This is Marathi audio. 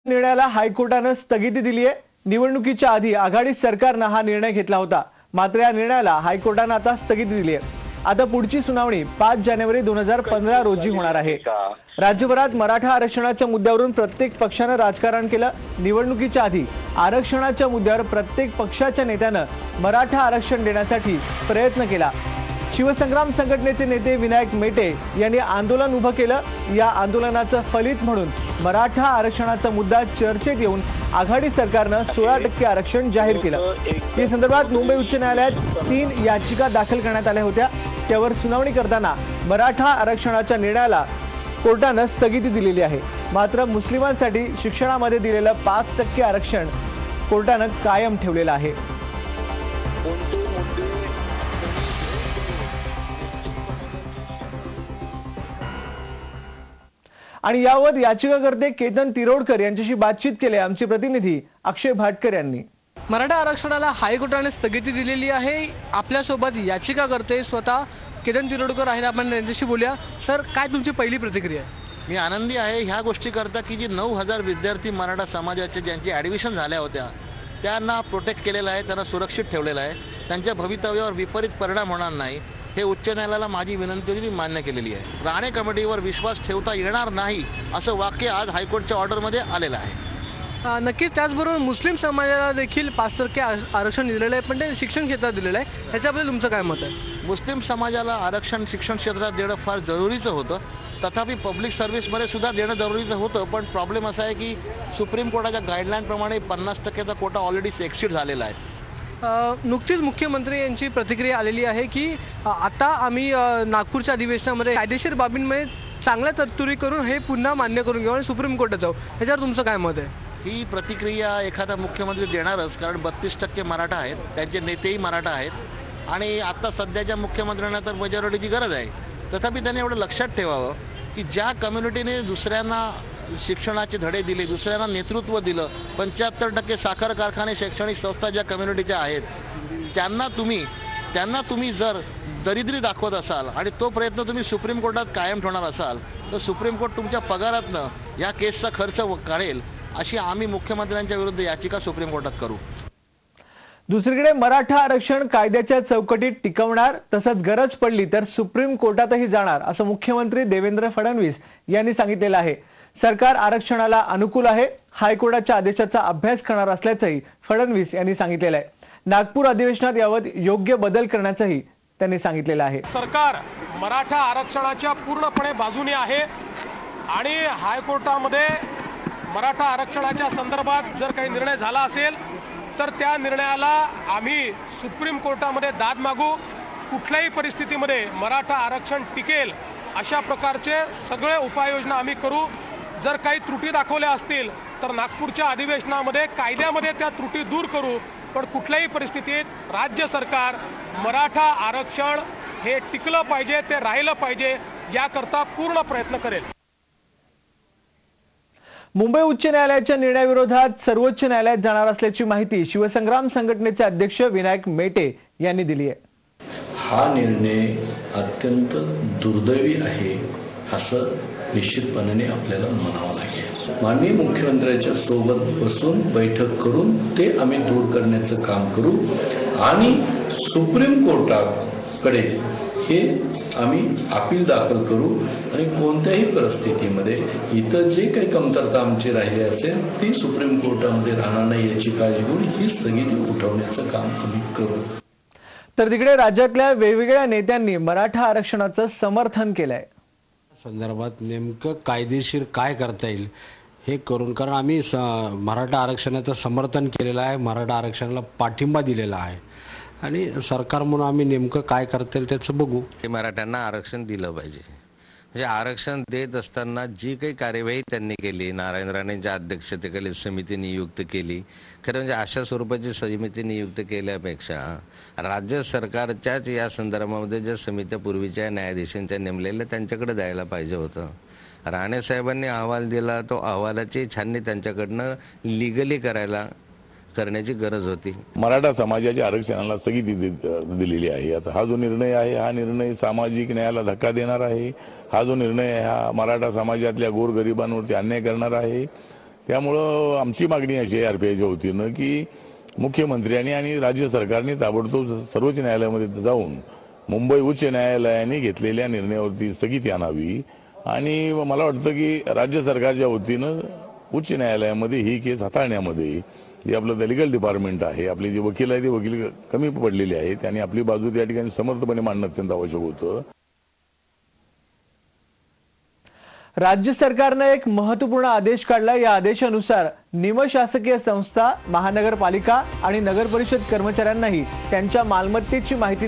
निर्णयाला हायकोर्टाने स्थगिती दिली आहे। निवडणुकीच्या आधी आघाडी सरकारने हा निर्णय घेतला होता, मात्र या निर्णयाला हायकोर्टाने आता स्थगिती दिली आहे। आता पुढची सुनावणी 5 जानेवारी 2015 रोजी होणार आहे। राज्यभरात मराठा आरक्षणाच्या मुद्द्यावरून प्रत्येक पक्षाने राजकारण केलं। निवडणुकीच्या आधी आरक्षणाच्या मुद्द्यावर प्रत्येक पक्षाच्या नेत्याने मराठा आरक्षण देण्यासाठी प्रयत्न केला। शिवसंग्राम संघटनेचे नेते विनायक मेटे यांनी आंदोलन उभं केलं। या आंदोलनाचं फलित म्हणून मराठा आरक्षणाचा मुद्दा चर्चेत येऊन आघाडी सरकारने 16% आरक्षण जाहीर केलं। या संदर्भात मुंबई उच्च न्यायालयात 3 याचिका दाखल करण्यात आल्या होत्या, त्यावर सुनावणी करताना मराठा आरक्षणाच्या निर्णयाला कोर्टाने स्थगिती दिलेली आहे। मात्र मुस्लिमांसाठी शिक्षणामध्ये दिलेलं 5% आरक्षण कोर्टाने कायम ठेवलेलं आहे। आणि यावर याचिकाकर्ते केतन तिरोडकर यांच्याशी बातचीत केली आमचे प्रतिनिधी अक्षय भाटकर यांनी। मराठा आरक्षणाला हायकोर्टाने स्थगिती दिलेली आहे। आपल्यासोबत याचिकाकर्ते स्वतः केतन तिरोडकर आहेत, आपण त्यांच्याशी बोलूया। सर, काय तुमची पहिली प्रतिक्रिया? मी आनंदी आहे ह्या गोष्टी करता की जी 9000 विद्यार्थी मराठा समाजाचे ज्यांची ॲडमिशन झाल्या होत्या त्यांना प्रोटेक्ट केलेलं आहे, त्यांना सुरक्षित ठेवलेलं आहे, त्यांच्या भवितव्यावर विपरीत परिणाम होणार नाही हे उच्च न्यायालयाला माझी विनंती मी मान्य केलेली आहे। राणे कमिटीवर विश्वास ठेवता येणार नाही असं वाक्य आज हायकोर्टच्या ऑर्डरमध्ये आलेलं आहे। नक्कीच त्याचबरोबर मुस्लिम समाजाला देखील 5% आरक्षण दिलेलं आहे, पण ते शिक्षण क्षेत्रात दिलेलं आहे, ह्याच्याबद्दल तुमचं काय मत आहे? मुस्लिम समाजाला आरक्षण शिक्षण क्षेत्रात देणं फार जरुरीचं होतं, तथापि पब्लिक सर्व्हिसमध्ये सुद्धा देणं जरुरीचं होतं, पण प्रॉब्लेम असा आहे की सुप्रीम कोर्टाच्या गाईडलाईनप्रमाणे 50%चा कोटा ऑलरेडी एक्सीड झालेला आहे। नुकतीच मुख्यमंत्री यांची प्रतिक्रिया आलेली आहे की आता आम्ही नागपूरच्या अधिवेशनामध्ये कायदेशीर बाबींमध्ये चांगल्या तरतुदी करून हे पुन्हा मान्य करून घेऊ आणि सुप्रीम कोर्टात जाऊ, ह्याच्यावर तुमचं काय मत आहे? ही प्रतिक्रिया एखादा मुख्यमंत्री देणारच, कारण 32% मराठा आहेत, त्यांचे नेतेही मराठा आहेत आणि आता सध्याच्या मुख्यमंत्र्यांना तर मेजॉरिटीची गरज आहे। तथापि त्यांनी एवढं लक्षात ठेवावं की ज्या कम्युनिटीने दुसऱ्यांना शिक्षणाचे धडे दिले, दुसऱ्यांना नेतृत्व दिलं, 75% साखर कारखाने शैक्षणिक संस्था ज्या कम्युनिटीच्या आहेत त्यांना तुम्ही जर दरिद्री दाखवत असाल आणि तो प्रयत्न तुम्ही सुप्रीम कोर्टात कायम ठेवणार असाल तर सुप्रीम कोर्ट तुमच्या पगारातनं या केसचा खर्च काढेल, अशी आम्ही मुख्यमंत्र्यांच्या विरुद्ध याचिका सुप्रीम कोर्टात करू। दुसरीकडे मराठा आरक्षण कायद्याच्या चौकटीत टिकवणार, तसंच गरज पडली तर सुप्रीम कोर्टातही जाणार असं मुख्यमंत्री देवेंद्र फडणवीस यांनी सांगितलेलं आहे। सरकार आरक्षणाला अनुकूल आहे, हायकोर्टाच्या आदेशाचा अभ्यास करणार असल्याचंही फडणवीस यांनी सांगितलेलं आहे। नागपूर अधिवेशनात यावर योग्य बदल करण्याचंही त्यांनी सांगितलेलं आहे। सरकार मराठा आरक्षणाच्या पूर्णपणे बाजूने आहे आणि हायकोर्टामध्ये मराठा आरक्षणाच्या संदर्भात जर काही निर्णय झाला असेल तर त्या निर्णयाला आम्ही सुप्रीम कोर्टामध्ये दाद मागू। कुठल्याही परिस्थितीमध्ये मराठा आरक्षण टिकेल अशा प्रकारचे सगळे उपाययोजना आम्ही करू। जर काही त्रुटी दाखवल्या असतील तर नागपूरच्या अधिवेशनामध्ये कायद्यामध्ये त्या त्रुटी दूर करू, पण कुठल्याही परिस्थितीत राज्य सरकार मराठा आरक्षण हे टिकलं पाहिजे, ते राहिलं पाहिजे याकरता पूर्ण प्रयत्न करेल। मुंबई उच्च न्यायालयाच्या निर्णयाविरोधात सर्वोच्च न्यायालयात जाणार असल्याची माहिती शिवसंग्राम संघटनेचे अध्यक्ष विनायक मेटे यांनी दिली आहे। हा निर्णय अत्यंत दुर्दैवी आहे असं निश्चितपणे आपल्याला म्हणावं लागेल। माननीय मुख्यमंत्र्यांच्या सोबत बसून बैठक करून ते आम्ही दूर करण्याचं काम करू आणि सुप्रीम कोर्टाकडे हे आम्ही अपील दाखल करू आणि कोणत्याही परिस्थितीमध्ये इतर जे काही कमतरता आमची राहिली असेल ती सुप्रीम कोर्टामध्ये राहणार नाही याची काळजी घेऊन ही स्थगिती उठवण्याचं काम आम्ही करू। तर तिकडे राज्यातल्या वेगवेगळ्या नेत्यांनी मराठा आरक्षणाचं समर्थन केलंय। संदर्भात नेमकं कायदेशीर काय करता येईल हे करून, कारण आम्ही मराठा आरक्षणाचं समर्थन केलेलं आहे, मराठा आरक्षणाला पाठिंबा दिलेला आहे आणि सरकार म्हणून आम्ही नेमकं काय करता येईल त्याचं बघू। मराठ्यांना आरक्षण दिलं पाहिजे, म्हणजे आरक्षण देत असताना जी काही कार्यवाही त्यांनी केली, नारायण राणेंच्या अध्यक्षतेखाली समिती नियुक्त केली, खरं म्हणजे अशा स्वरूपाची समिती नियुक्त केल्यापेक्षा राज्य सरकारच्याच या संदर्भामध्ये ज्या समित्या पूर्वीच्या न्यायाधीशांच्या नेमलेल्या त्यांच्याकडे द्यायला पाहिजे होतं। राणे साहेबांनी अहवाल दिला, तो अहवालाची छाननी त्यांच्याकडनं लिगली करण्याची गरज होती। मराठा समाजाच्या आरक्षणाला स्थगिती दिलेली आहे। आता हा जो निर्णय आहे हा निर्णय सामाजिक न्यायाला धक्का देणार आहे। हा जो निर्णय हा मराठा समाजातल्या गोरगरिबांवरती अन्याय करणार आहे। त्यामुळं आमची मागणी अशी आहे आरपीआयच्या वतीनं की मुख्यमंत्र्यांनी आणि राज्य सरकारने ताबडतोब सर्वोच्च न्यायालयामध्ये जाऊन मुंबई उच्च न्यायालयाने घेतलेल्या निर्णयावरती स्थगिती आणावी आणि मला वाटतं की राज्य सरकारच्या वतीनं उच्च न्यायालयामध्ये ही केस हाताळण्यामध्ये जे आपलं लिगल डिपार्टमेंट आहे, आपले जे वकील आहे ते वकील कमी पडलेले आहेत आणि आपली बाजू त्या ठिकाणी समर्थपणे मांडणं अत्यंत आवश्यक होतं. राज्य सरकारने एक महत्त्वपूर्ण आदेश काढला. या आदेशानुसार निमशासकीय संस्था, महानगरपालिका आणि नगरपरिषद कर्मचाऱ्यांनाही त्यांच्या मालमत्तेची माहिती